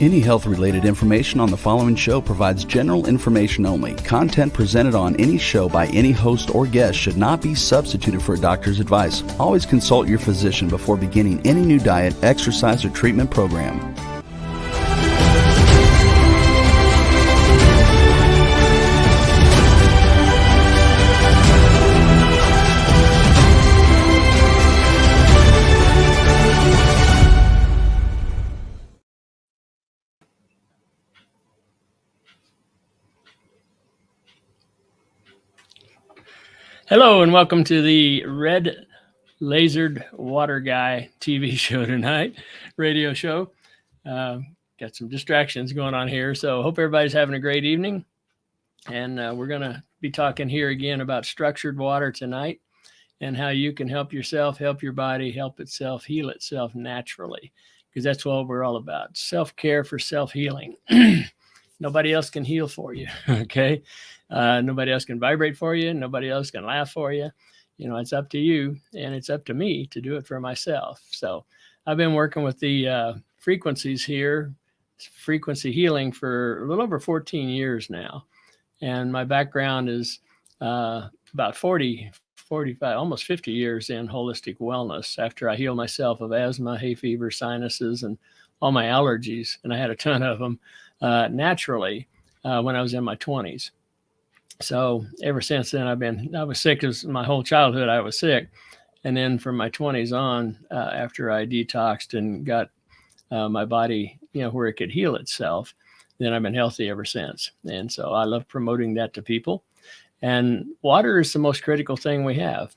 Any health-related information on the following show provides general information only. Content presented on any show by any host or guest should not be substituted for a doctor's advice. Always consult your physician before beginning any new diet, exercise, or treatment program. Hello and welcome to the Red Lasered Water Guy TV show tonight, radio show. Got some distractions going on here, so hope everybody's having a great evening. And we're going to be talking here again about structured water tonight and how you can help yourself, help your body, help itself, heal itself naturally, because that's what we're all about. Self-care for self-healing. Nobody else can heal for you, okay? Nobody else can vibrate for you. Nobody else can laugh for you. You know, it's up to you, and it's up to me to do it for myself. So I've been working with the frequencies here, frequency healing, for a little over 14 years now. And my background is about 45, almost 50 years in holistic wellness after I healed myself of asthma, hay fever, sinuses, and all my allergies. And I had a ton of them naturally when I was in my 20s. So ever since then, I was sick as my whole childhood. I was sick. And then from my 20s on, after I detoxed and got my body, where it could heal itself, then I've been healthy ever since. And so I love promoting that to people. And water is the most critical thing we have.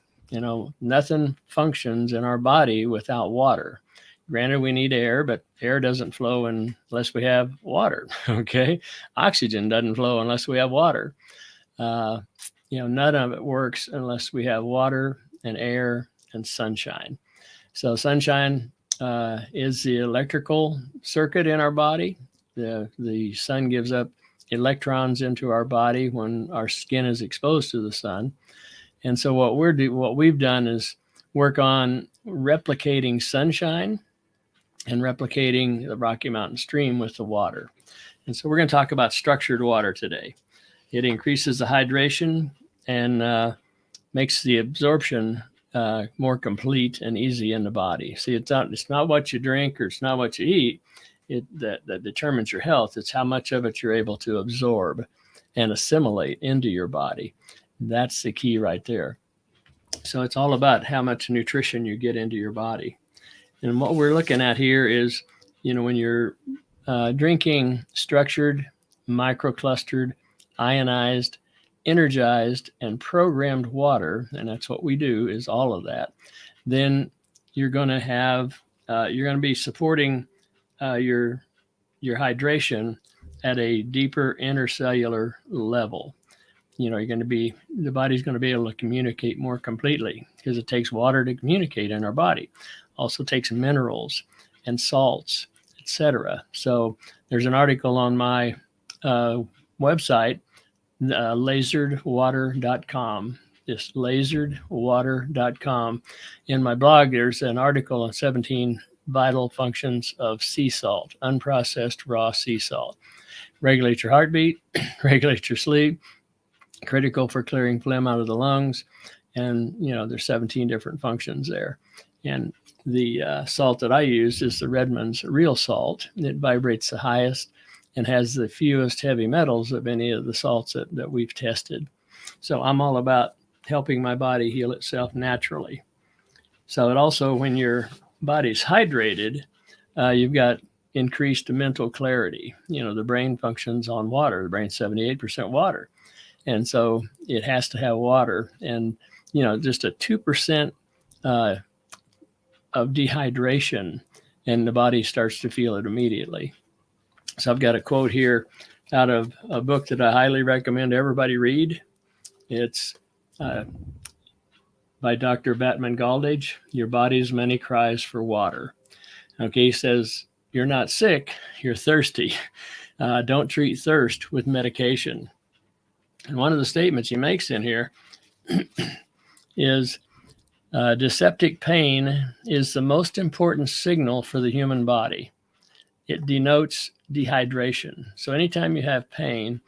Nothing functions in our body without water. Granted, we need air, but air doesn't flow unless we have water, okay? Oxygen doesn't flow unless we have water. None of it works unless we have water and air and sunshine. So sunshine is the electrical circuit in our body. The sun gives up electrons into our body when our skin is exposed to the sun. And so what we've done is work on replicating sunshine and replicating the Rocky Mountain stream with the water. And so we're going to talk about structured water today. It increases the hydration and makes the absorption more complete and easy in the body. See, it's not what you drink or it's not what you eat that determines your health. It's how much of it you're able to absorb and assimilate into your body. That's the key right there. So it's all about how much nutrition you get into your body. And what we're looking at here is, when you're drinking structured, microclustered, ionized, energized, and programmed water, and that's what we do, is all of that, then you're going to be supporting your hydration at a deeper intercellular level. The body's going to be able to communicate more completely because it takes water to communicate in our body. Also takes minerals and salts, etc. So there's an article on my website, laseredwater.com. Just laseredwater.com. In my blog, there's an article on 17 vital functions of sea salt, unprocessed raw sea salt. Regulate your heartbeat, regulate your sleep, critical for clearing phlegm out of the lungs. And, there's 17 different functions there. And the salt that I use is the Redmond's real salt. It vibrates the highest and has the fewest heavy metals of any of the salts that we've tested. So I'm all about helping my body heal itself naturally. So it also, when your body's hydrated, you've got increased mental clarity. The brain functions on water. The brain's 78% water. And so it has to have water. And, just a 2% of dehydration, and the body starts to feel it immediately. So I've got a quote here out of a book that I highly recommend everybody read. It's by Dr. Batman Galdage, Your Body's Many Cries for Water. Okay, he says, you're not sick, you're thirsty. Don't treat thirst with medication. And one of the statements he makes in here is, dyspeptic pain is the most important signal for the human body. it denotes dehydration. So anytime you have pain,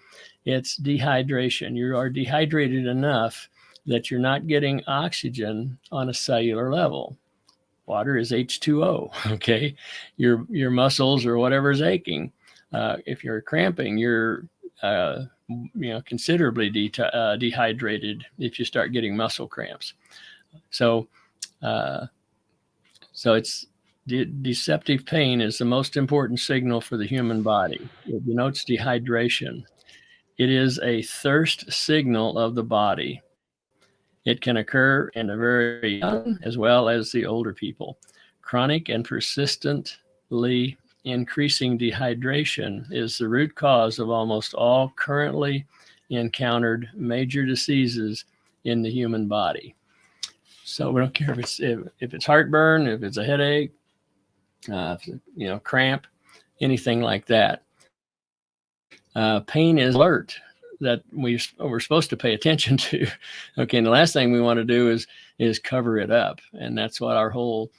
it's dehydration. You are dehydrated enough that you're not getting oxygen on a cellular level. Water is H2O, okay? Your muscles or whatever is aching. If you're cramping, you're considerably dehydrated if you start getting muscle cramps. So it's deceptive pain is the most important signal for the human body. It denotes dehydration. It is a thirst signal of the body. It can occur in the very young as well as the older people. Chronic and persistently increasing dehydration is the root cause of almost all currently encountered major diseases in the human body. So we don't care if it's heartburn, if it's a headache, cramp, anything like that. Pain is alert that we're supposed to pay attention to. Okay, and the last thing we want to do is cover it up, and that's what our whole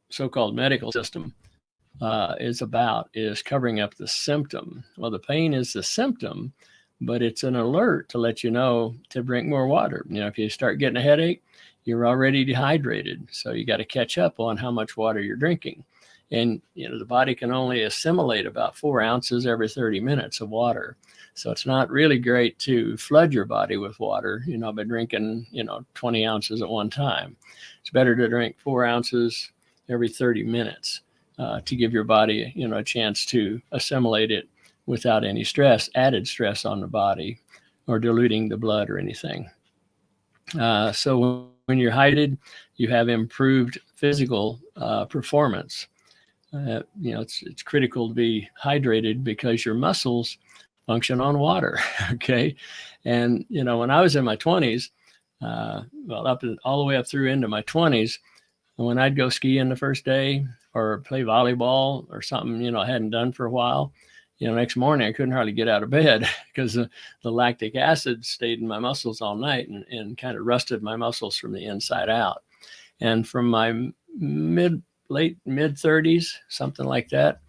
so-called medical system is about, is covering up the symptom. Well, the pain is the symptom, but it's an alert to let you know to drink more water. If you start getting a headache, you're already dehydrated, so you got to catch up on how much water you're drinking. And the body can only assimilate about 4 ounces every 30 minutes of water. So it's not really great to flood your body with water, by drinking, 20 ounces at one time. It's better to drink 4 ounces every 30 minutes to give your body, a chance to assimilate it without any added stress on the body or diluting the blood or anything. So when you're hydrated, you have improved physical performance. It's critical to be hydrated because your muscles function on water. Okay. And, when I was in my 20s, all the way up through into my 20s, when I'd go skiing the first day or play volleyball or something, I hadn't done for a while, next morning I couldn't hardly get out of bed because the lactic acid stayed in my muscles all night and kind of rusted my muscles from the inside out. And from my late mid 30s, something like that,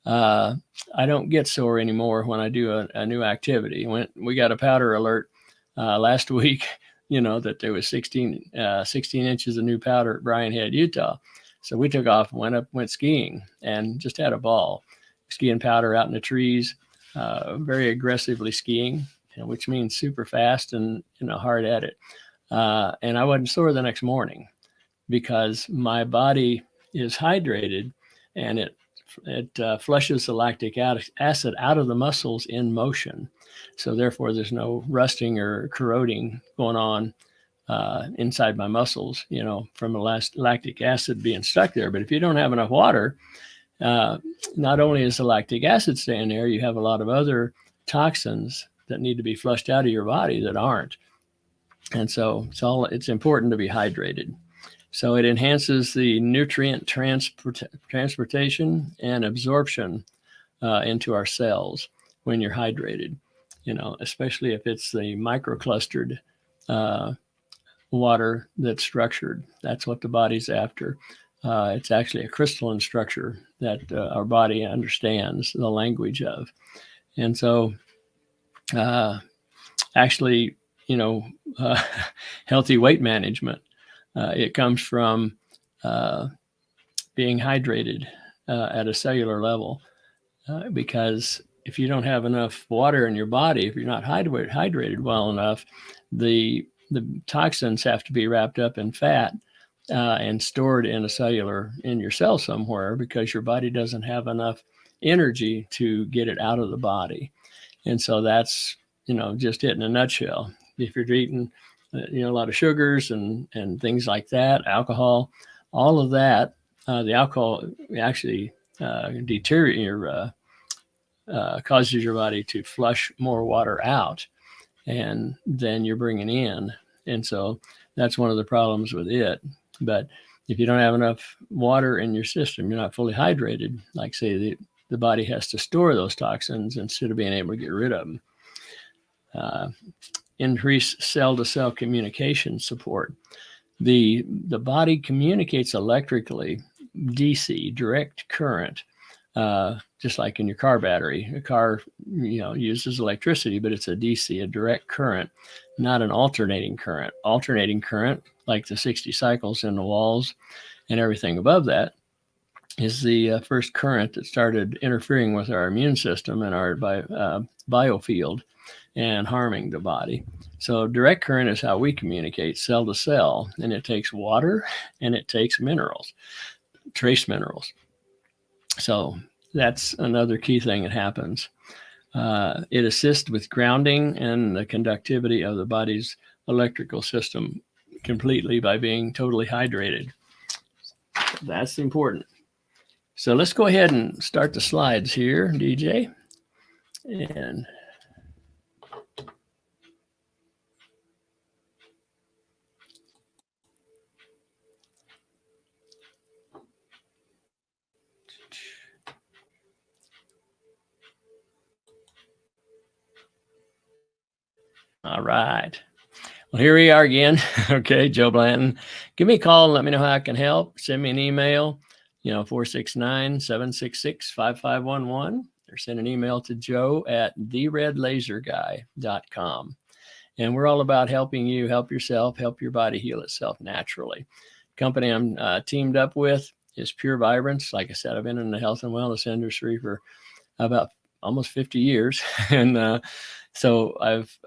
I don't get sore anymore when I do a new activity. We got a powder alert last week, that there was 16 inches of new powder at Bryan Head, Utah. So we took off and went skiing and just had a ball, skiing powder out in the trees, very aggressively skiing, which means super fast and hard at it. And I wasn't sore the next morning because my body is hydrated and it flushes the lactic acid out of the muscles in motion. So therefore there's no rusting or corroding going on inside my muscles, from the lactic acid being stuck there. But if you don't have enough water, not only is the lactic acid staying there, you have a lot of other toxins that need to be flushed out of your body that aren't. And so it's important to be hydrated. So it enhances the nutrient transportation and absorption into our cells when you're hydrated, especially if it's the microclustered water that's structured. That's what the body's after. It's actually a crystalline structure that our body understands the language of. And so healthy weight management, it comes from being hydrated at a cellular level, because if you don't have enough water in your body, if you're not hydrated well enough, the toxins have to be wrapped up in fat and stored in your cell somewhere, because your body doesn't have enough energy to get it out of the body. And so that's, just it in a nutshell. If you're eating a lot of sugars and things like that, alcohol, all of that, the alcohol actually causes your body to flush more water out, and then you're bringing in. And so that's one of the problems with it. But if you don't have enough water in your system, you're not fully hydrated. Like say, the body has to store those toxins instead of being able to get rid of them. Increase cell-to-cell communication support. The body communicates electrically, DC, direct current, just like in your car battery. A car, uses electricity, but it's a DC, a direct current, not an alternating current. Alternating current, like the 60 cycles in the walls and everything above that, is the first current that started interfering with our immune system and our biofield and harming the body. So direct current is how we communicate cell to cell, and it takes water and it takes minerals, trace minerals. So that's another key thing that happens. It assists with grounding and the conductivity of the body's electrical system completely by being totally hydrated. That's important. So let's go ahead and start the slides here, DJ. And all right. Well, here we are again. Okay, Joe Blanton. Give me a call and let me know how I can help. Send me an email, 469-766-5511, or send an email to joe@theredlaserguy.com. And we're all about helping you help yourself, help your body heal itself naturally. The company I'm teamed up with is Pure Vibrance. Like I said, I've been in the health and wellness industry for about almost 50 years. And so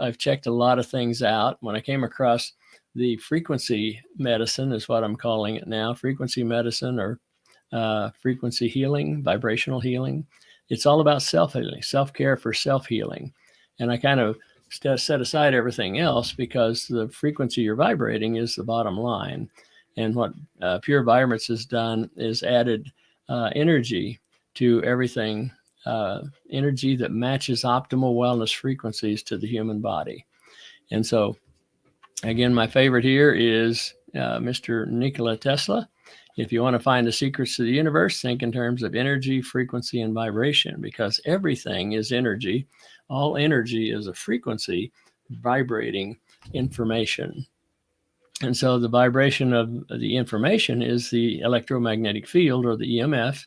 I've checked a lot of things out. When I came across the frequency medicine, is what I'm calling it now, frequency medicine or frequency healing, vibrational healing. It's all about self-healing, self-care for self-healing. And I kind of set aside everything else because the frequency you're vibrating is the bottom line. And what Pure Vibrance has done is added energy to everything, energy that matches optimal wellness frequencies to the human body. And so, again, my favorite here is Mr. Nikola Tesla. If you want to find the secrets to the universe, think in terms of energy, frequency, and vibration, because everything is energy. All energy is a frequency vibrating information. And so the vibration of the information is the electromagnetic field, or the EMF.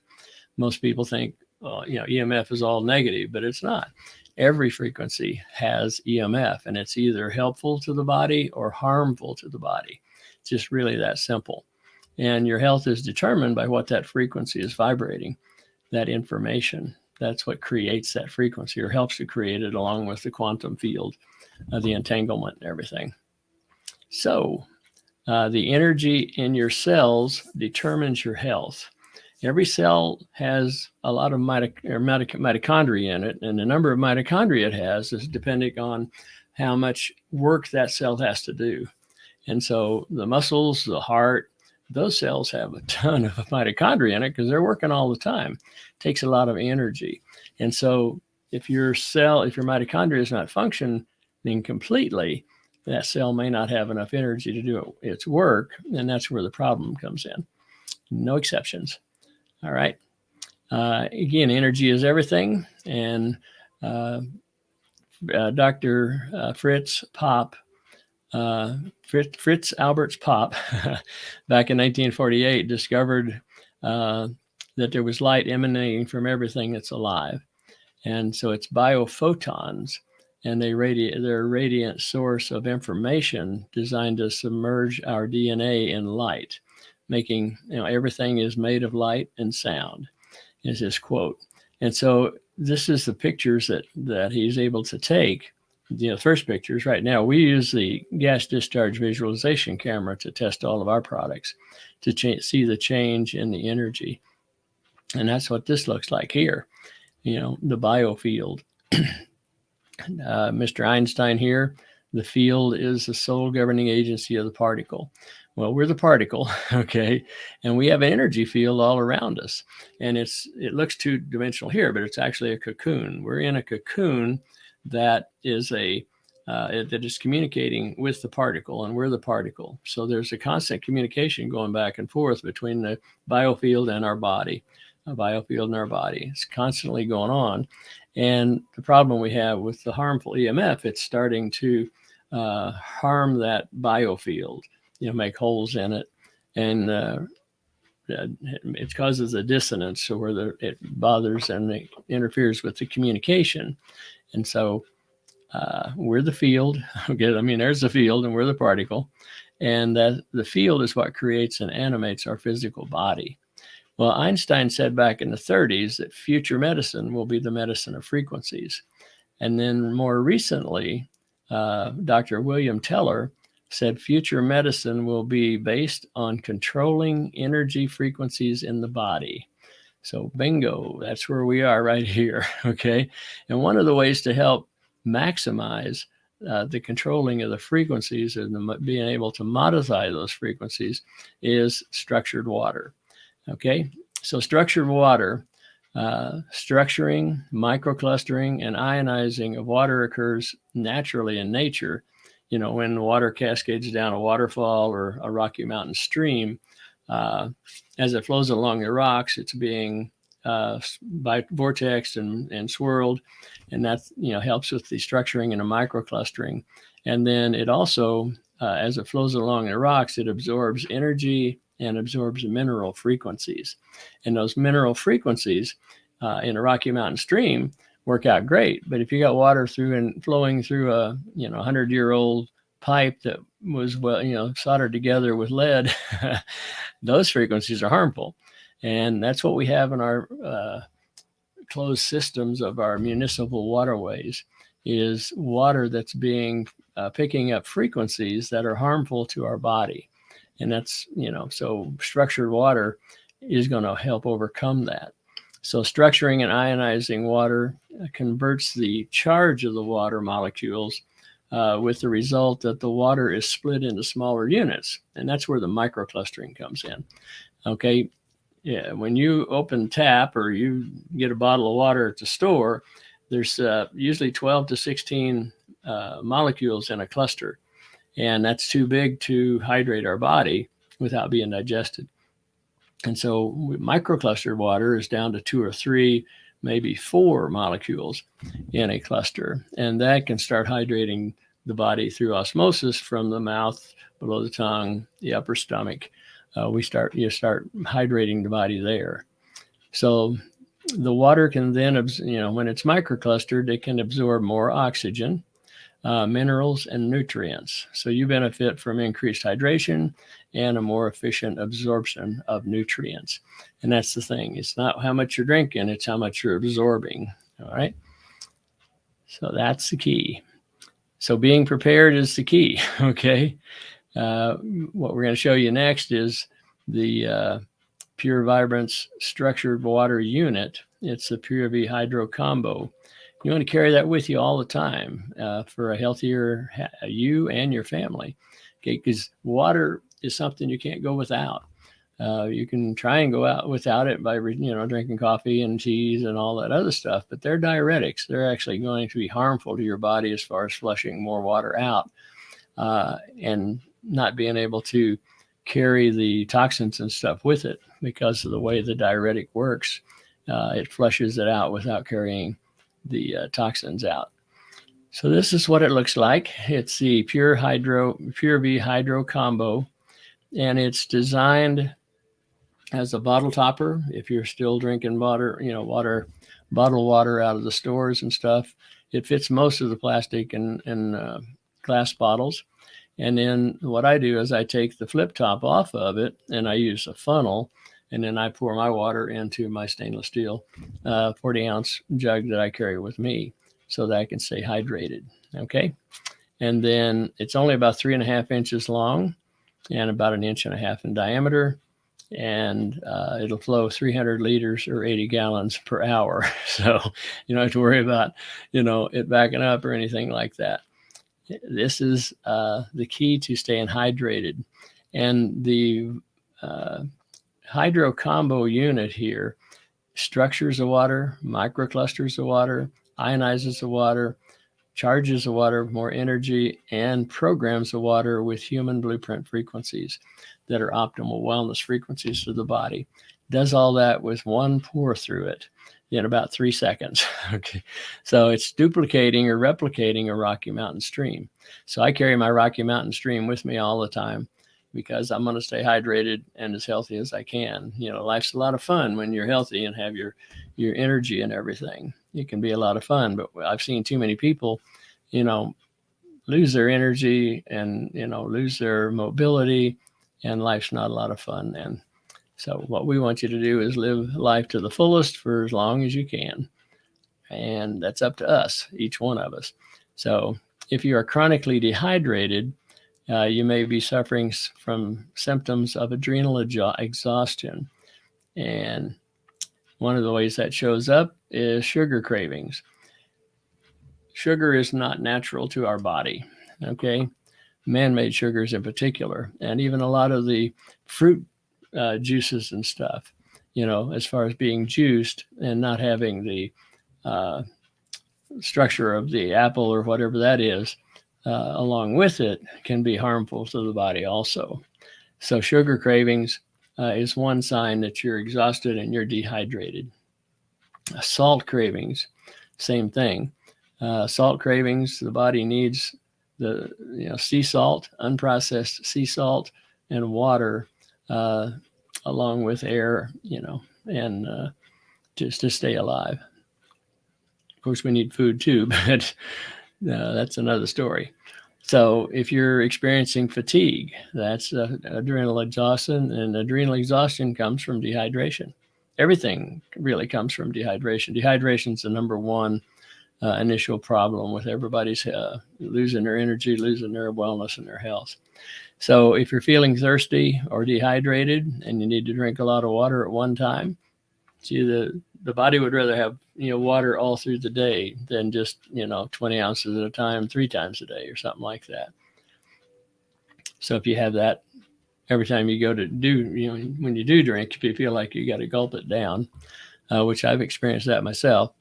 Most people think, EMF is all negative, but it's not. Every frequency has EMF, and it's either helpful to the body or harmful to the body. It's just really that simple. And your health is determined by what that frequency is vibrating, that information. That's what creates that frequency, or helps to create it, along with the quantum field, the entanglement and everything. So the energy in your cells determines your health. Every cell has a lot of mitochondria in it, and the number of mitochondria it has is depending on how much work that cell has to do. And so the muscles, the heart, those cells have a ton of mitochondria in it because they're working all the time. It takes a lot of energy. And so if your mitochondria is not functioning completely, that cell may not have enough energy to do its work. And that's where the problem comes in. No exceptions. All right. Again, energy is everything. And Dr. Fritz Alberts Pop, back in 1948, discovered that there was light emanating from everything that's alive. And so it's biophotons, and they're a radiant source of information designed to submerge our DNA in light, making, everything is made of light and sound, is his quote. And so this is the pictures that he's able to take. First pictures right now, we use the gas discharge visualization camera to test all of our products to see the change in the energy. And that's what this looks like here, the biofield. Mr. Einstein here, the field is the sole governing agency of the particle. Well, we're the particle, okay, and we have an energy field all around us. And it looks two-dimensional here, but it's actually a cocoon. We're in a cocoon that is that is communicating with the particle, and we're the particle. So there's a constant communication going back and forth between the biofield and our body. A biofield in our body. It's constantly going on. And the problem we have with the harmful EMF, it's starting to harm that biofield, make holes in it and it causes a dissonance, so where it bothers and it interferes with the communication. And so we're the field. Okay, I mean, there's the field and we're the particle. And the field is what creates and animates our physical body. Well, Einstein said back in the 30s that future medicine will be the medicine of frequencies. And then more recently, Dr. William Teller said future medicine will be based on controlling energy frequencies in the body. So bingo, that's where we are right here, okay? And one of the ways to help maximize the controlling of the frequencies and being able to modify those frequencies is structured water, okay? So structured water, structuring, microclustering, and ionizing of water occurs naturally in nature. You know, when water cascades down a waterfall or a Rocky Mountain stream, as it flows along the rocks, it's being by vortex and swirled, and that helps with the structuring and the microclustering. And then it also, as it flows along the rocks, it absorbs energy and absorbs mineral frequencies. And those mineral frequencies in a Rocky Mountain stream work out great. But if you got water flowing through a 100-year-old pipe that was soldered together with lead, those frequencies are harmful. And that's what we have in our closed systems of our municipal waterways, is water that's picking up frequencies that are harmful to our body. And that's, so structured water is going to help overcome that. So structuring and ionizing water converts the charge of the water molecules with the result that the water is split into smaller units. And that's where the microclustering comes in. Okay. Yeah. When you open the tap or you get a bottle of water at the store, there's usually 12 to 16 molecules in a cluster. And that's too big to hydrate our body without being digested. And so microclustered water is down to 2 or 3, maybe 4 molecules in a cluster. And that can start hydrating the body through osmosis from the mouth, below the tongue, the upper stomach. You start hydrating the body there. So the water can then, when it's microclustered, it can absorb more oxygen, minerals, and nutrients. So you benefit from increased hydration and a more efficient absorption of nutrients. And that's the thing. It's not how much you're drinking, it's how much you're absorbing. All right. So that's the key. So being prepared is the key. Okay. What we're going to show you next is the Pure Vibrance Structured Water Unit. It's the pureV Hydro Combo. You want to carry that with you all the time for a healthier you and your family. Okay, because water is something you can't go without. You can try and go out without it by drinking coffee and teas and all that other stuff, but they're diuretics. They're actually going to be harmful to your body as far as flushing more water out and not being able to carry the toxins and stuff with it because of the way the diuretic works. It flushes it out without carrying the toxins out. So this is what it looks like. It's the pureV Hydro Combo, and it's designed as a bottle topper. If you're still drinking bottled water out of the stores and stuff, it fits most of the plastic and glass bottles. And then what I do is I take the flip top off of it and I use a funnel, and then I pour my water into my stainless steel 40-ounce jug that I carry with me so that I can stay hydrated. Okay. And then it's only about 3.5 inches long and about 1.5 inches in diameter. And it'll flow 300 liters or 80 gallons per hour. So you don't have to worry about, it backing up or anything like that. This is the key to staying hydrated. And the Hydro Combo unit here structures the water, microclusters the water, ionizes the water, charges the water with more energy, and programs the water with human blueprint frequencies that are optimal wellness frequencies for the body. Does all that with one pour through it in about 3 seconds. Okay. So it's duplicating or replicating a Rocky Mountain stream. So I carry my Rocky Mountain stream with me all the time. because I'm going to stay hydrated and as healthy as I can. Life's a lot of fun when you're healthy and have your energy and everything. It can be a lot of fun, but I've seen too many people, lose their energy and, lose their mobility, and life's not a lot of fun then. So what we want you to do is live life to the fullest for as long as you can. And that's up to us, each one of us. So if you are chronically dehydrated, you may be suffering from symptoms of adrenal exhaustion. And one of the ways that shows up is sugar cravings. Sugar is not natural to our body, okay? Man-made sugars in particular, and even a lot of the fruit juices and stuff, as far as being juiced and not having the structure of the apple or whatever that is, along with it, can be harmful to the body also. So sugar cravings is one sign that you're exhausted and you're dehydrated. Salt cravings, same thing. Salt cravings, the body needs the sea salt, unprocessed sea salt, and water, along with air, and just to stay alive. Of course, we need food too, but that's another story. So if you're experiencing fatigue, that's adrenal exhaustion, and adrenal exhaustion comes from dehydration. Everything really comes from dehydration. Dehydration is the number one initial problem with everybody's losing their energy, losing their wellness and their health. So if you're feeling thirsty or dehydrated and you need to drink a lot of water at one time, see, the body would rather have water all through the day than just 20 ounces at a time 3 times a day or something like that. So if you have that every time you go to do, when you do drink, if you feel like you got to gulp it down, which I've experienced that myself.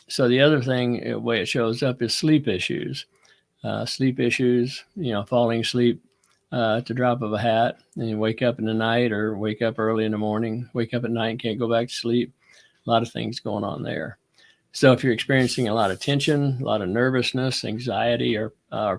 So the other thing, the way it shows up, is sleep issues. Sleep issues, falling asleep at the drop of a hat, and you wake up in the night or wake up early in the morning, wake up at night and can't go back to sleep. A lot of things going on there. So if you're experiencing a lot of tension, a lot of nervousness, anxiety, or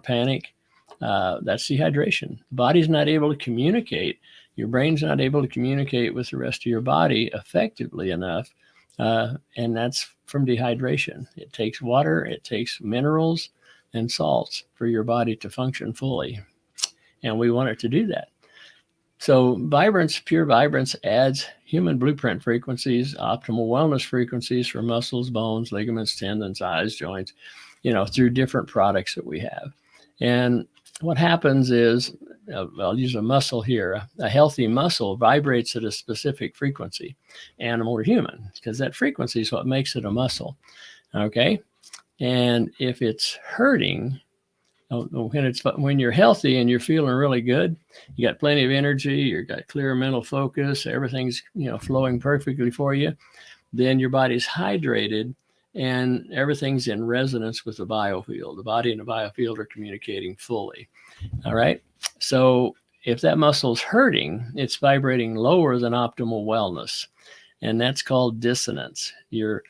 panic, that's dehydration. The body's not able to communicate. Your brain's not able to communicate with the rest of your body effectively enough. And that's from dehydration. It takes water, it takes minerals and salts for your body to function fully. And we want it to do that. So Vibrance, Pure Vibrance adds human blueprint frequencies, optimal wellness frequencies for muscles, bones, ligaments, tendons, eyes, joints, through different products that we have. And what happens is, I'll use a muscle here. A healthy muscle vibrates at a specific frequency, animal or human, because that frequency is what makes it a muscle. Okay. And if it's hurting, when you're healthy and you're feeling really good, you got plenty of energy, you've got clear mental focus, everything's flowing perfectly for you, then your body's hydrated and everything's in resonance with the biofield. The body and the biofield are communicating fully. All right. So if that muscle's hurting, it's vibrating lower than optimal wellness, and that's called dissonance. Your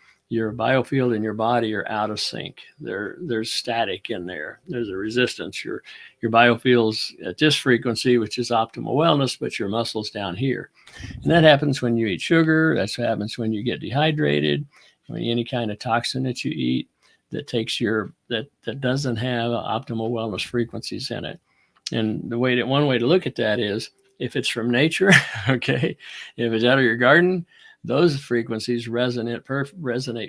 biofield and your body are out of sync. There's static in there. There's a resistance. Your biofield's at this frequency, which is optimal wellness, but your muscle's down here. And that happens when you eat sugar. That's what happens when you get dehydrated, when any kind of toxin that you eat that takes that doesn't have optimal wellness frequencies in it. And one way to look at that is, if it's from nature, okay, if it's out of your garden, those frequencies resonate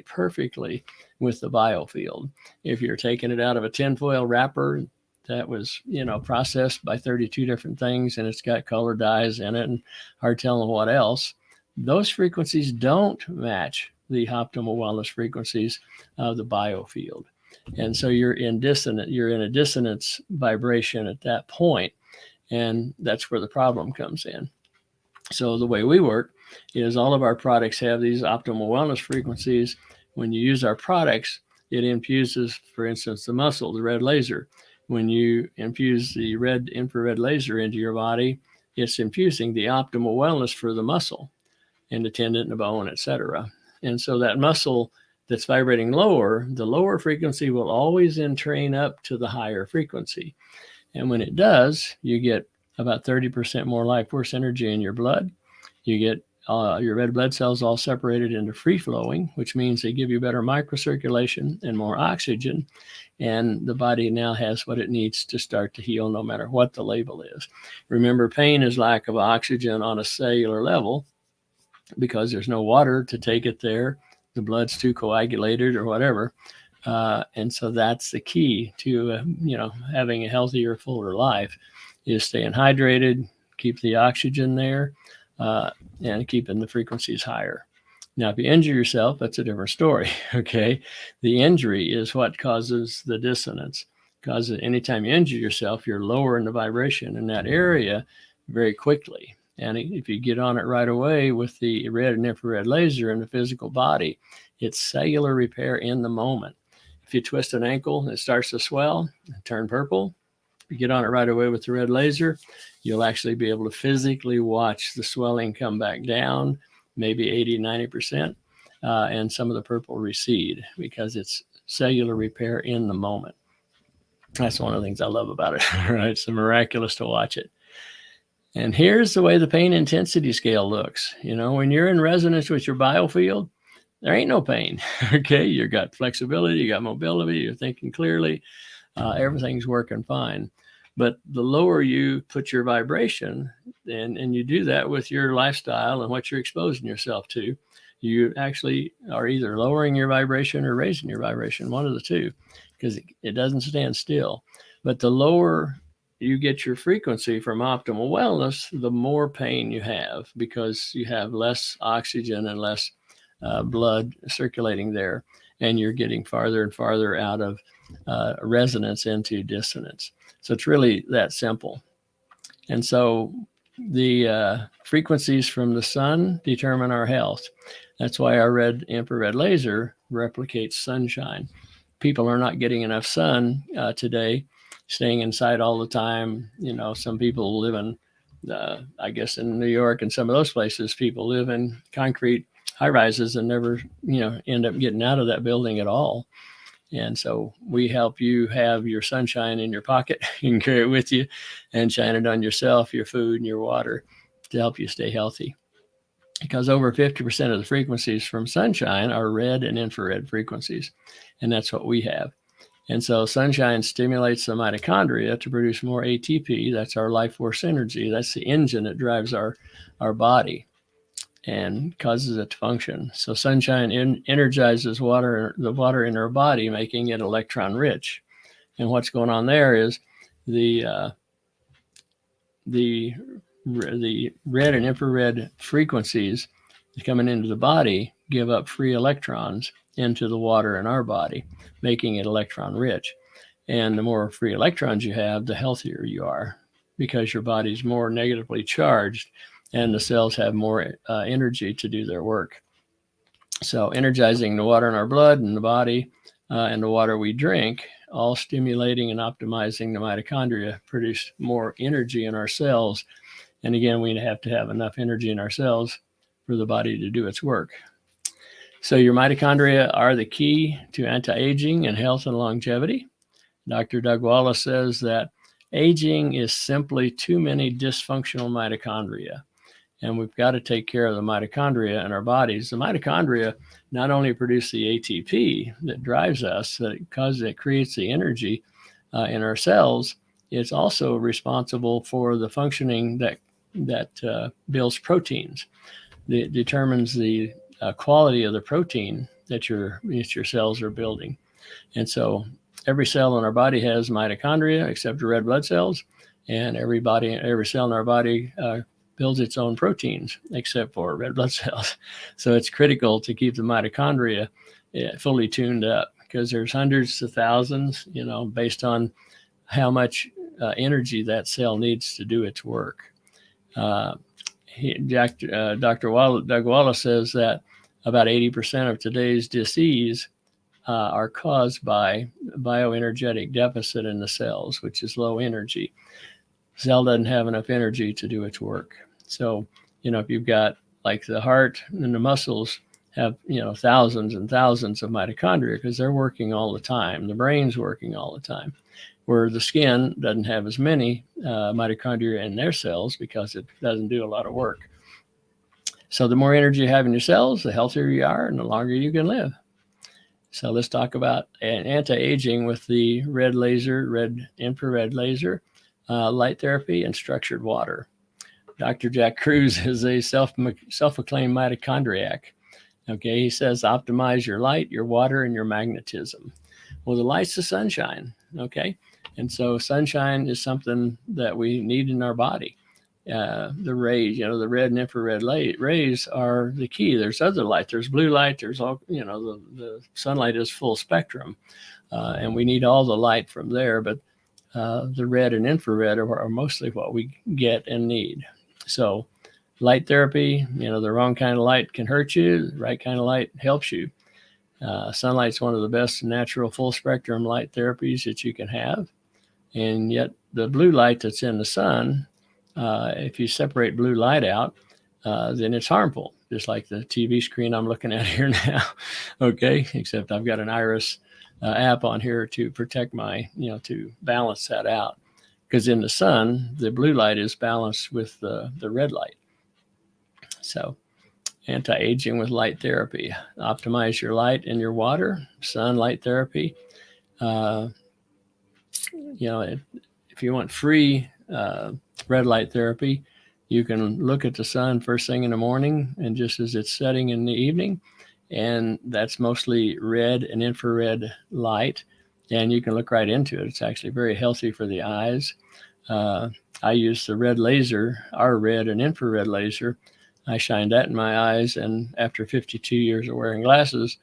perfectly with the biofield. If you're taking it out of a tinfoil wrapper that was, processed by 32 different things, and it's got color dyes in it and hard telling what else, those frequencies don't match the optimal wellness frequencies of the biofield. And so you're in a dissonance vibration at that point, and that's where the problem comes in. So the way we work is all of our products have these optimal wellness frequencies. When you use our products, it infuses, for instance, the muscle, the red laser. When you infuse the red infrared laser into your body, it's infusing the optimal wellness for the muscle and the tendon and the bone, etc. And so that muscle that's vibrating lower, the lower frequency will always entrain up to the higher frequency. And when it does, you get about 30% more life force energy in your blood. You get your red blood cells all separated into free flowing, which means they give you better microcirculation and more oxygen. And the body now has what it needs to start to heal, no matter what the label is. Remember, pain is lack of oxygen on a cellular level because there's no water to take it there. The blood's too coagulated or whatever. And so that's the key to, having a healthier, fuller life is staying hydrated, keep the oxygen there, and keeping the frequencies higher. Now, if you injure yourself, that's a different story, okay? The injury is what causes the dissonance. Because anytime you injure yourself, you're lowering the vibration in that area very quickly. And if you get on it right away with the red and infrared laser in the physical body, it's cellular repair in the moment. If you twist an ankle and it starts to swell and turn purple, you get on it right away with the red laser, you'll actually be able to physically watch the swelling come back down, maybe 80, 90%, and some of the purple recede because it's cellular repair in the moment. That's one of the things I love about it, right? It's miraculous to watch it. And here's the way the pain intensity scale looks. When you're in resonance with your biofield, there ain't no pain, okay? You got flexibility, you got mobility, you're thinking clearly, everything's working fine. But the lower you put your vibration, and you do that with your lifestyle and what you're exposing yourself to, you actually are either lowering your vibration or raising your vibration, one of the two, because it doesn't stand still. But the lower you get your frequency from optimal wellness, the more pain you have because you have less oxygen and less blood circulating there, and you're getting farther and farther out of resonance into dissonance. So it's really that simple. And so the frequencies from the sun determine our health. That's why our red infrared laser replicates sunshine. People are not getting enough sun today, staying inside all the time. Some people live in, I guess in New York and some of those places, people live in concrete high rises and never, end up getting out of that building at all. And so we help you have your sunshine in your pocket. You can carry it with you and shine it on yourself, your food, and your water to help you stay healthy. Because over 50% of the frequencies from sunshine are red and infrared frequencies. And that's what we have. And so sunshine stimulates the mitochondria to produce more ATP. That's our life force energy. That's the engine that drives our body and causes it to function. So sunshine energizes the water in our body, making it electron rich. And what's going on there is the red and infrared frequencies coming into the body give up free electrons into the water in our body, making it electron rich. And the more free electrons you have, the healthier you are because your body's more negatively charged and the cells have more energy to do their work. So energizing the water in our blood and the body and the water we drink, all stimulating and optimizing the mitochondria, produce more energy in our cells. And again, we have to have enough energy in our cells for the body to do its work. So your mitochondria are the key to anti-aging and health and longevity. Dr. Doug Wallace says that aging is simply too many dysfunctional mitochondria. And we've got to take care of the mitochondria in our bodies. The mitochondria not only produce the ATP that drives us, that creates the energy in our cells, it's also responsible for the functioning that builds proteins. It determines the quality of the protein that your cells are building. And so every cell in our body has mitochondria except the red blood cells, and every cell in our body builds its own proteins except for red blood cells. So it's critical to keep the mitochondria fully tuned up because there's hundreds of thousands, based on how much energy that cell needs to do its work. Doug Wallace says that about 80% of today's disease are caused by bioenergetic deficit in the cells, which is low energy. Cell doesn't have enough energy to do its work. So, if you've got like the heart and the muscles have, thousands and thousands of mitochondria because they're working all the time. The brain's working all the time. where the skin doesn't have as many mitochondria in their cells because it doesn't do a lot of work. So the more energy you have in your cells, the healthier you are and the longer you can live. So let's talk about anti-aging with the red infrared laser, light therapy, and structured water. Dr. Jack Kruse is a self-acclaimed mitochondriac. Okay, he says optimize your light, your water, and your magnetism. Well, the light's the sunshine, okay? And so sunshine is something that we need in our body. The rays, the red and infrared rays are the key. There's other light. There's blue light. There's all, the sunlight is full spectrum. And we need all the light from there. But the red and infrared are mostly what we get and need. So light therapy, the wrong kind of light can hurt you. The right kind of light helps you. Sunlight's one of the best natural full spectrum light therapies that you can have. And yet the blue light that's in the sun, if you separate blue light out, then it's harmful, just like the TV screen I'm looking at here now. Okay, except I've got an Iris app on here to protect to balance that out. Because in the sun, the blue light is balanced with the red light. So anti-aging with light therapy. Optimize your light and your water. Sunlight therapy. If you want free red light therapy, you can look at the sun first thing in the morning and just as it's setting in the evening. And that's mostly red and infrared light. And you can look right into it. It's actually very healthy for the eyes. I use the red laser, our red and infrared laser. I shine that in my eyes. And after 52 years of wearing glasses,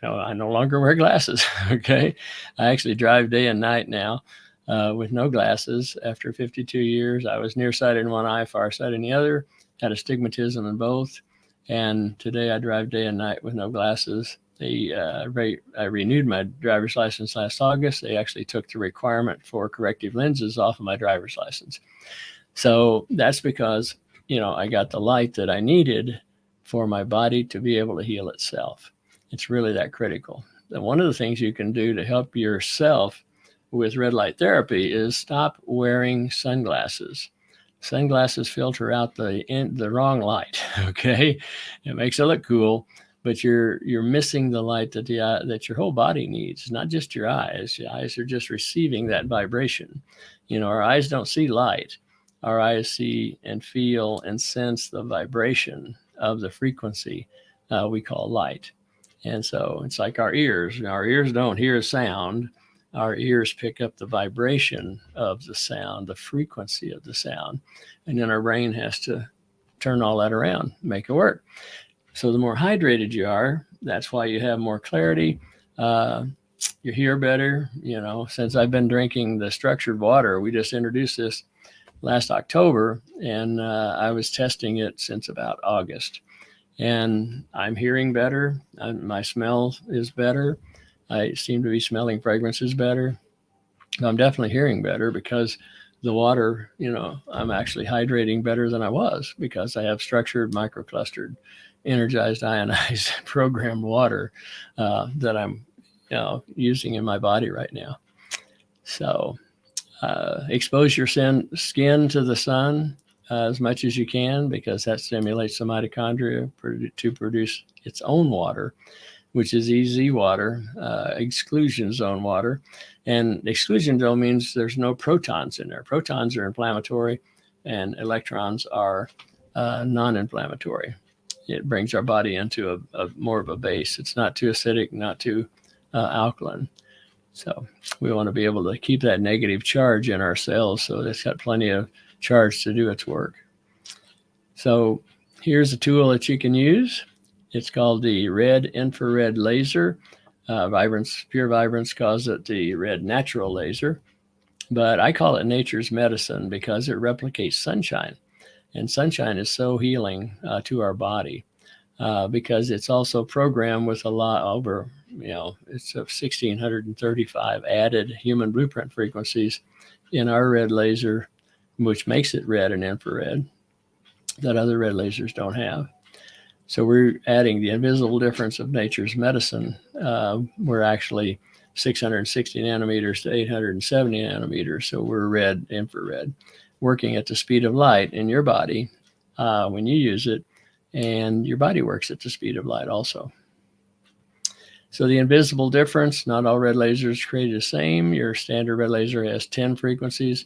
I no longer wear glasses. Okay. I actually drive day and night now. With no glasses. After 52 years, I was nearsighted in one eye, farsighted in the other, had astigmatism in both. And today I drive day and night with no glasses. I renewed my driver's license last August. They actually took the requirement for corrective lenses off of my driver's license. So that's because, I got the light that I needed for my body to be able to heal itself. It's really that critical. And one of the things you can do to help yourself with red light therapy is stop wearing sunglasses. Sunglasses filter out the wrong light. Okay, it makes it look cool, but you're missing the light that that your whole body needs, not just your eyes. Your eyes are just receiving that vibration. Our eyes don't see light. Our eyes see and feel and sense the vibration of the frequency we call light. And so it's like our ears. Our ears don't hear sound. Our ears pick up the vibration of the sound, the frequency of the sound. And then our brain has to turn all that around, make it work. So the more hydrated you are, that's why you have more clarity. You hear better. Since I've been drinking the structured water, we just introduced this last October, and I was testing it since about August. And I'm hearing better. My smell is better. I seem to be smelling fragrances better. I'm definitely hearing better because the water, I'm actually hydrating better than I was because I have structured, microclustered, energized, ionized, programmed water that I'm, using in my body right now. So expose your skin to the sun as much as you can because that stimulates the mitochondria to produce its own water, which is EZ water, exclusion zone water. And exclusion zone means there's no protons in there. Protons are inflammatory and electrons are non-inflammatory. It brings our body into a more of a base. It's not too acidic, not too alkaline. So we want to be able to keep that negative charge in our cells so it's got plenty of charge to do its work. So here's a tool that you can use. It's called the red infrared laser. Pure Vibrance calls it the red natural laser, but I call it nature's medicine because it replicates sunshine. And sunshine is so healing to our body because it's also programmed with a lot over, it's 1,635 added human blueprint frequencies in our red laser, which makes it red and infrared that other red lasers don't have. So we're adding the invisible difference of nature's medicine. We're actually 660 nanometers to 870 nanometers. So we're red, infrared, working at the speed of light in your body when you use it, and your body works at the speed of light also. So the invisible difference, not all red lasers created the same. Your standard red laser has 10 frequencies.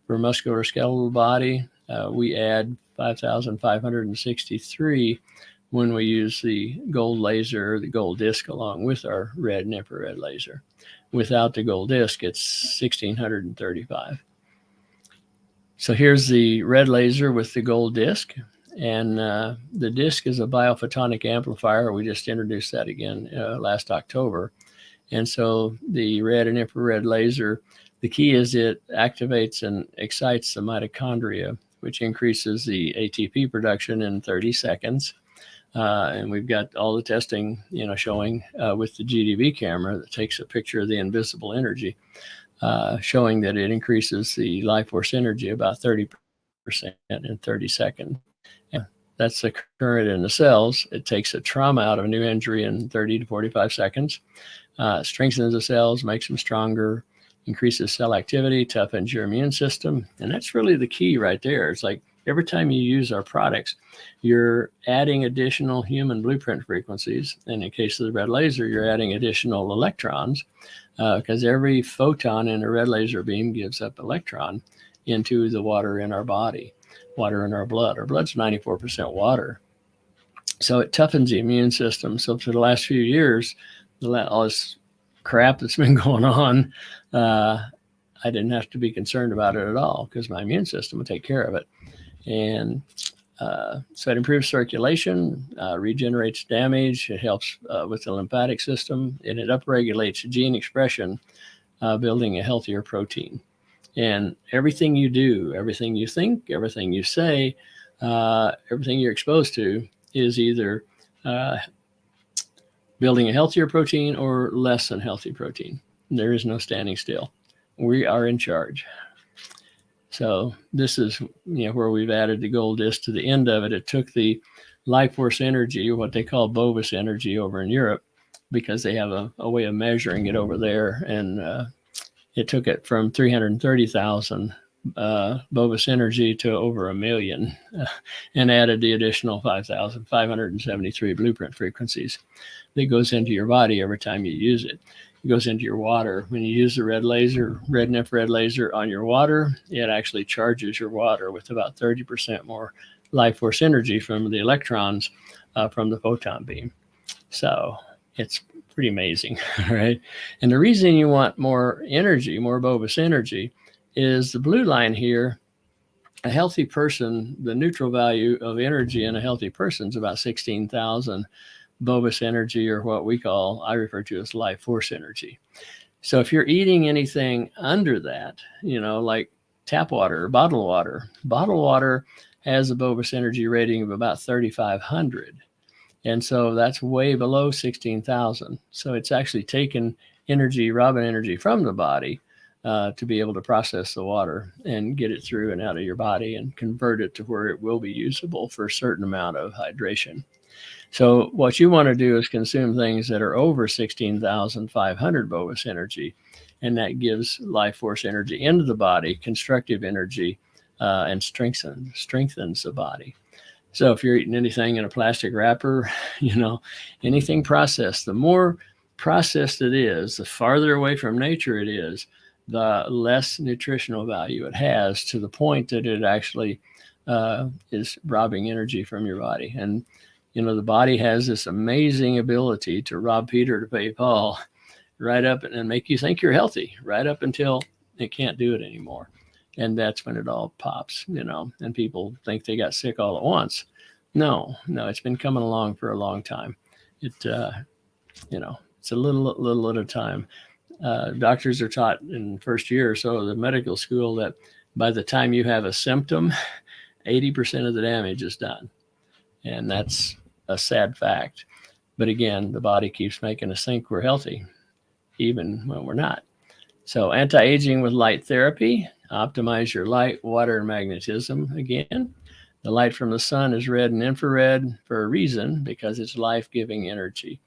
For musculoskeletal body, we add 5,563 when we use the gold laser, the gold disc, along with our red and infrared laser. Without the gold disc, it's 1,635. So here's the red laser with the gold disc. And the disc is a biophotonic amplifier. We just introduced that again last October. And so the red and infrared laser, the key is it activates and excites the mitochondria, which increases the ATP production in 30 seconds. And we've got all the testing, showing with the GDV camera that takes a picture of the invisible energy, showing that it increases the life force energy about 30% in 30 seconds. And that's the current in the cells. It takes a trauma out of a new injury in 30 to 45 seconds, strengthens the cells, makes them stronger, increases cell activity, toughens your immune system. And that's really the key right there. It's like every time you use our products, you're adding additional human blueprint frequencies. And in case of the red laser, you're adding additional electrons, because every photon in a red laser beam gives up electron into the water in our body, water in our blood. Our blood's 94% water. So it toughens the immune system. So for the last few years, all this crap that's been going on, I didn't have to be concerned about it at all because my immune system would take care of it. And so it improves circulation, regenerates damage. It helps with the lymphatic system, and it upregulates gene expression, building a healthier protein. And everything you do, everything you think, everything you say, everything you're exposed to is either building a healthier protein or less than healthy protein. There is no standing still. We are in charge. So this is where we've added the gold disc to the end of it. It took the life force energy, what they call Bovis energy over in Europe, because they have a way of measuring it over there. And it took it from 330,000 Bovis energy to over 1 million and added the additional 5,573 blueprint frequencies that goes into your body every time you use it. It goes into your water. When you use the red and infrared laser on your water, it actually charges your water with about 30% more life force energy from the electrons from the photon beam. So it's pretty amazing, right? And the reason you want more energy, more Bovis energy, is the blue line here. A healthy person, the neutral value of energy in a healthy person is about 16,000 Bovis energy, or what I refer to as life force energy. So if you're eating anything under that, like tap water or bottled water has a Bovis energy rating of about 3,500. And so that's way below 16,000. So it's actually taken robbing energy from the body to be able to process the water and get it through and out of your body and convert it to where it will be usable for a certain amount of hydration. So what you want to do is consume things that are over 16,500 Bovis energy, and that gives life force energy into the body, constructive energy, and strengthens the body. So if you're eating anything in a plastic wrapper, anything processed, the more processed it is, the farther away from nature it is, the less nutritional value it has, to the point that it actually is robbing energy from your body. And the body has this amazing ability to rob Peter to pay Paul, right up and make you think you're healthy, right up until it can't do it anymore. And that's when it all pops, and people think they got sick all at once. No, it's been coming along for a long time. It's a little at a time. Doctors are taught in the first year or so of the medical school that by the time you have a symptom, 80% of the damage is done. And that's a sad fact. But again, the body keeps making us think we're healthy, even when we're not. So anti-aging with light therapy, optimize your light, water, and magnetism. Again, the light from the sun is red and infrared for a reason, because it's life-giving energy.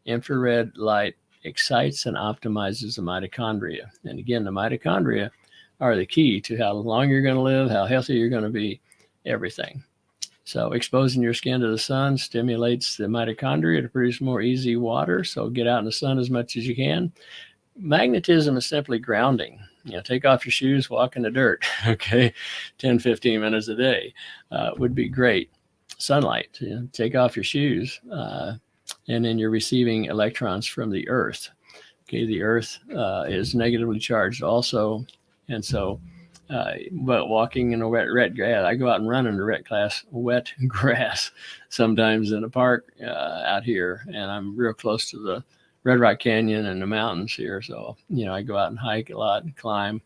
Infrared light excites and optimizes the mitochondria. And again, the mitochondria are the key to how long you're going to live, how healthy you're going to be, everything. So exposing your skin to the sun stimulates the mitochondria to produce more easy water. So get out in the sun as much as you can. Magnetism is simply grounding. Take off your shoes, walk in the dirt, okay? 10, 15 minutes a day would be great. Sunlight, take off your shoes, and then you're receiving electrons from the earth. Okay, the earth is negatively charged also. And so, but walking in a wet grass, I go out and run in the wet grass sometimes in the park out here, and I'm real close to the Red Rock Canyon and the mountains here. So, I go out and hike a lot and climb,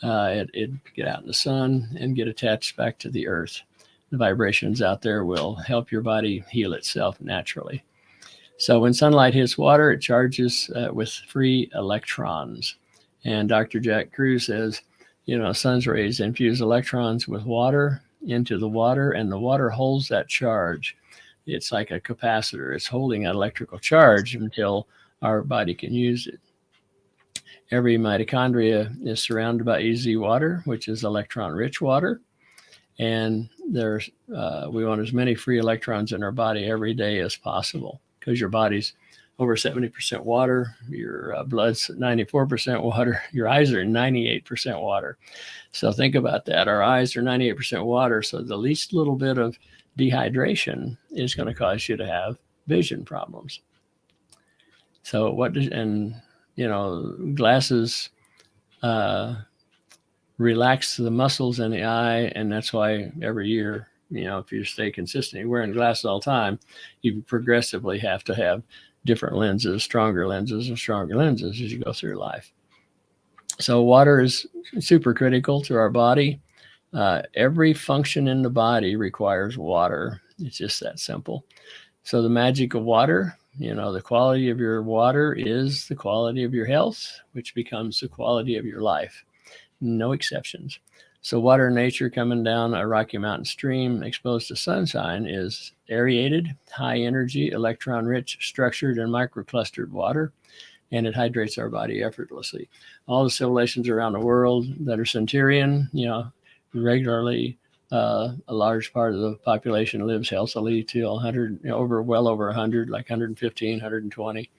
get out in the sun and get attached back to the earth. The vibrations out there will help your body heal itself naturally. So when sunlight hits water, it charges with free electrons. And Dr. Jack Kruse says, sun's rays infuse electrons with water into the water, and the water holds that charge. It's like a capacitor. It's holding an electrical charge until our body can use it. Every mitochondria is surrounded by easy water, which is electron-rich water. And we want as many free electrons in our body every day as possible, because your body's over 70% water, your blood's 94% water, your eyes are 98% water. So think about that. Our eyes are 98% water, so the least little bit of dehydration is going to cause you to have vision problems. So glasses relax the muscles in the eye, and that's why every year, if you stay consistent, you're wearing glasses all the time, you progressively have to have different lenses, stronger lenses as you go through life. So water is super critical to our body. Every function in the body requires water. It's just that simple. So the magic of water, the quality of your water is the quality of your health, which becomes the quality of your life. No exceptions. So water in nature coming down a Rocky Mountain stream exposed to sunshine is aerated, high energy, electron-rich, structured, and microclustered water, and it hydrates our body effortlessly. All the civilizations around the world that are centurion, regularly, a large part of the population lives healthily till 100, well over 100, like 115, 120,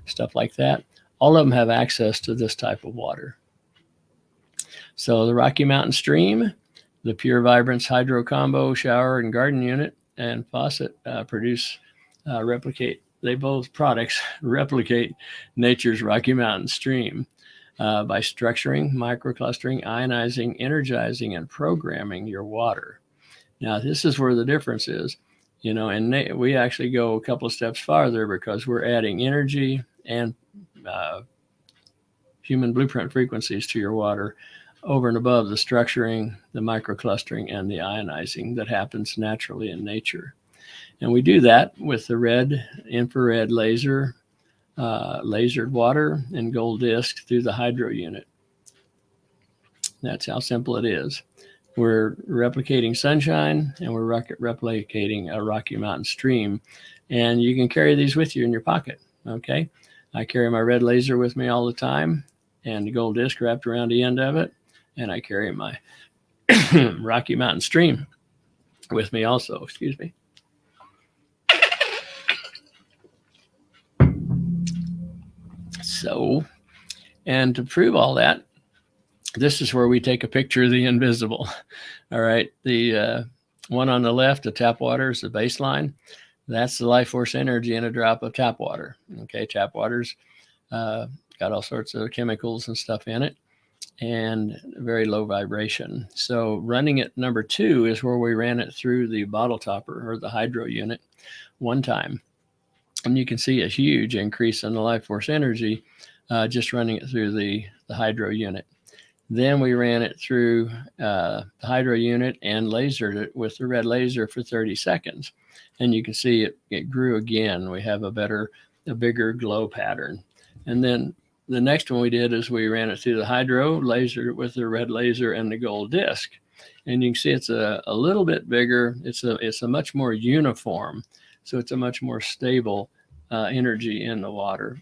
stuff like that. All of them have access to this type of water. So the Rocky Mountain Stream, the Pure Vibrance Hydro Combo Shower and Garden Unit, and Faucet replicate nature's Rocky Mountain Stream by structuring, microclustering, ionizing, energizing, and programming your water. Now, this is where the difference is, and we actually go a couple of steps farther because we're adding energy and human blueprint frequencies to your water over and above the structuring, the microclustering, and the ionizing that happens naturally in nature. And we do that with the red infrared laser, lasered water, and gold disc through the hydro unit. That's how simple it is. We're replicating sunshine, and we're replicating a Rocky Mountain stream. And you can carry these with you in your pocket, okay? I carry my red laser with me all the time, and the gold disc wrapped around the end of it. And I carry my Rocky Mountain stream with me also, excuse me. So, and to prove all that, this is where we take a picture of the invisible. All right, the one on the left, the tap water, is the baseline. That's the life force energy in a drop of tap water. Okay, tap water's got all sorts of chemicals and stuff in it, and very low vibration. So running it number 2 is where we ran it through the bottle topper or the hydro unit one time. And you can see a huge increase in the life force energy just running it through the hydro unit. Then we ran it through the hydro unit and lasered it with the red laser for 30 seconds. And you can see it grew again. We have a bigger glow pattern. And then the next one we did is we ran it through the hydro, lasered it with the red laser and the gold disc. And you can see it's a little bit bigger. It's a much more uniform. So it's a much more stable energy in the water.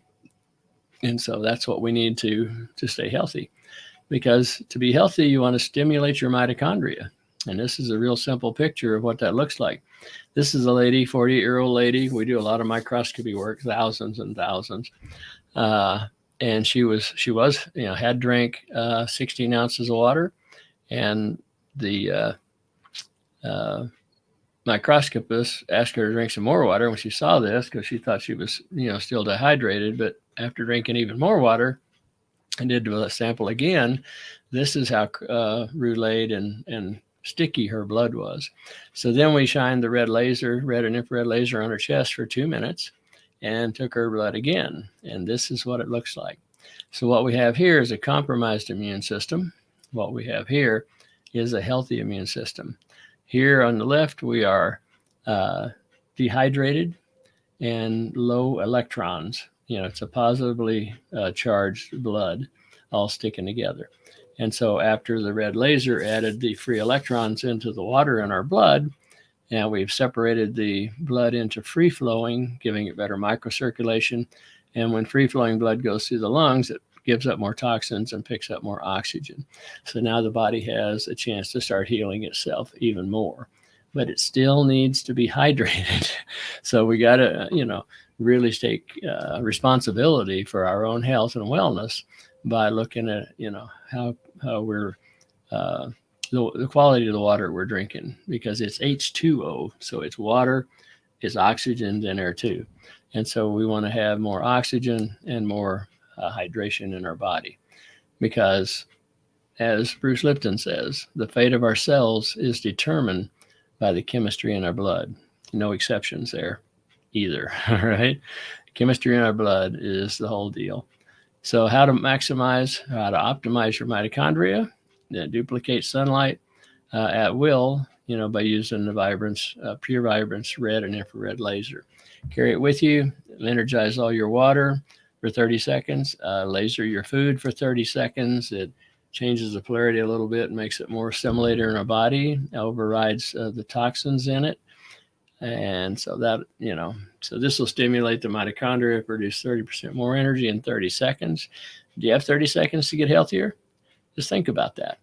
And so that's what we need to stay healthy. Because to be healthy, you want to stimulate your mitochondria. And this is a real simple picture of what that looks like. This is a lady, 48-year-old lady. We do a lot of microscopy work, thousands and thousands. And she was, had drank 16 ounces of water, and the microscopist asked her to drink some more water when she saw this, because she thought she was, still dehydrated. But after drinking even more water and did the sample again, this is how rouleed and sticky her blood was. So then we shined the red and infrared laser on her chest for 2 minutes and took her blood again. And this is what it looks like. So what we have here is a compromised immune system. What we have here is a healthy immune system. Here on the left, we are dehydrated and low electrons. It's a positively charged blood all sticking together. And so after the red laser added the free electrons into the water in our blood, now we've separated the blood into free flowing, giving it better microcirculation. And when free flowing blood goes through the lungs, it gives up more toxins and picks up more oxygen. So now the body has a chance to start healing itself even more. But it still needs to be hydrated. So we got to, really take responsibility for our own health and wellness by looking at, how we're, the quality of the water we're drinking, because it's H2O. So it's water, it's oxygen, and air too. And so we want to have more oxygen and more hydration in our body, because as Bruce Lipton says, the fate of our cells is determined by the chemistry in our blood. No exceptions there either. All right. Chemistry in our blood is the whole deal. So how to optimize your mitochondria, duplicate sunlight at will, by using the pure vibrance red and infrared laser. Carry it with you, energize all your water for 30 seconds, laser your food for 30 seconds. It changes the polarity a little bit and makes it more assimilated in our body, overrides the toxins in it. And so that, so this will stimulate the mitochondria, produce 30% more energy in 30 seconds. Do you have 30 seconds to get healthier? Just think about that.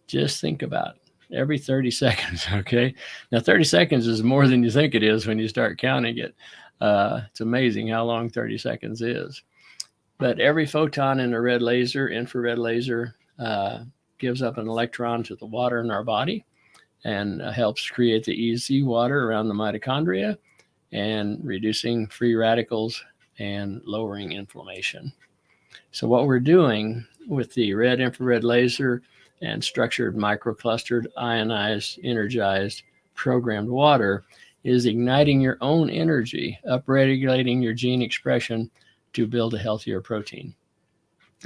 Just think about it. Every 30 seconds, okay? Now, 30 seconds is more than you think it is when you start counting it. It's amazing how long 30 seconds is. But every photon in a infrared laser, gives up an electron to the water in our body, and helps create the EZ water around the mitochondria, and reducing free radicals and lowering inflammation. So what we're doing with the red infrared laser and structured microclustered, ionized, energized, programmed water is igniting your own energy, upregulating your gene expression to build a healthier protein.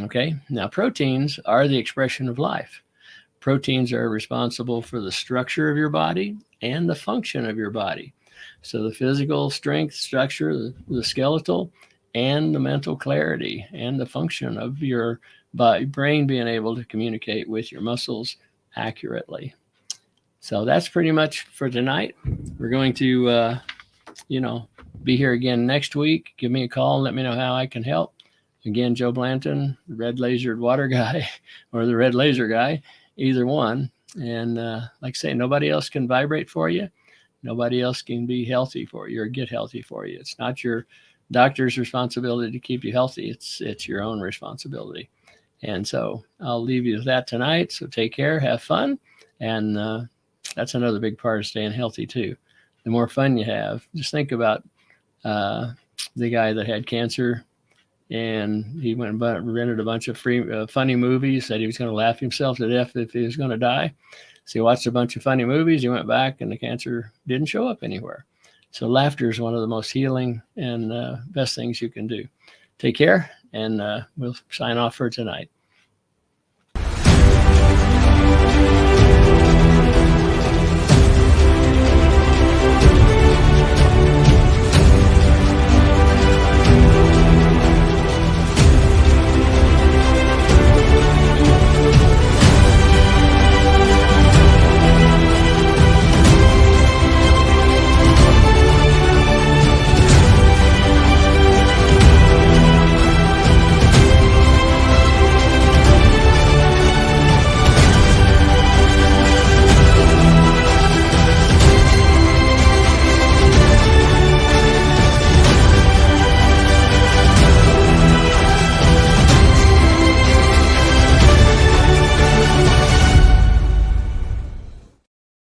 Okay, now proteins are the expression of life. Proteins are responsible for the structure of your body and the function of your body. So the physical strength, structure, the skeletal, and the mental clarity and the function of your brain being able to communicate with your muscles accurately. So that's pretty much for tonight. We're going to, be here again next week. Give me a call and let me know how I can help. Again, Joe Blanton, the red lasered water guy or the red laser guy, either one. And like I say, nobody else can vibrate for you. Nobody else can be healthy for you or get healthy for you. It's not your doctor's responsibility to keep you healthy. It's your own responsibility. And so I'll leave you with that tonight. So take care, have fun. And that's another big part of staying healthy too. The more fun you have, just think about the guy that had cancer, and he went and rented a bunch of free funny movies, said he was going to laugh himself to death if he was going to die. So he watched a bunch of funny movies. He went back and the cancer didn't show up anywhere. So laughter is one of the most healing and best things you can do. Take care, and we'll sign off for tonight.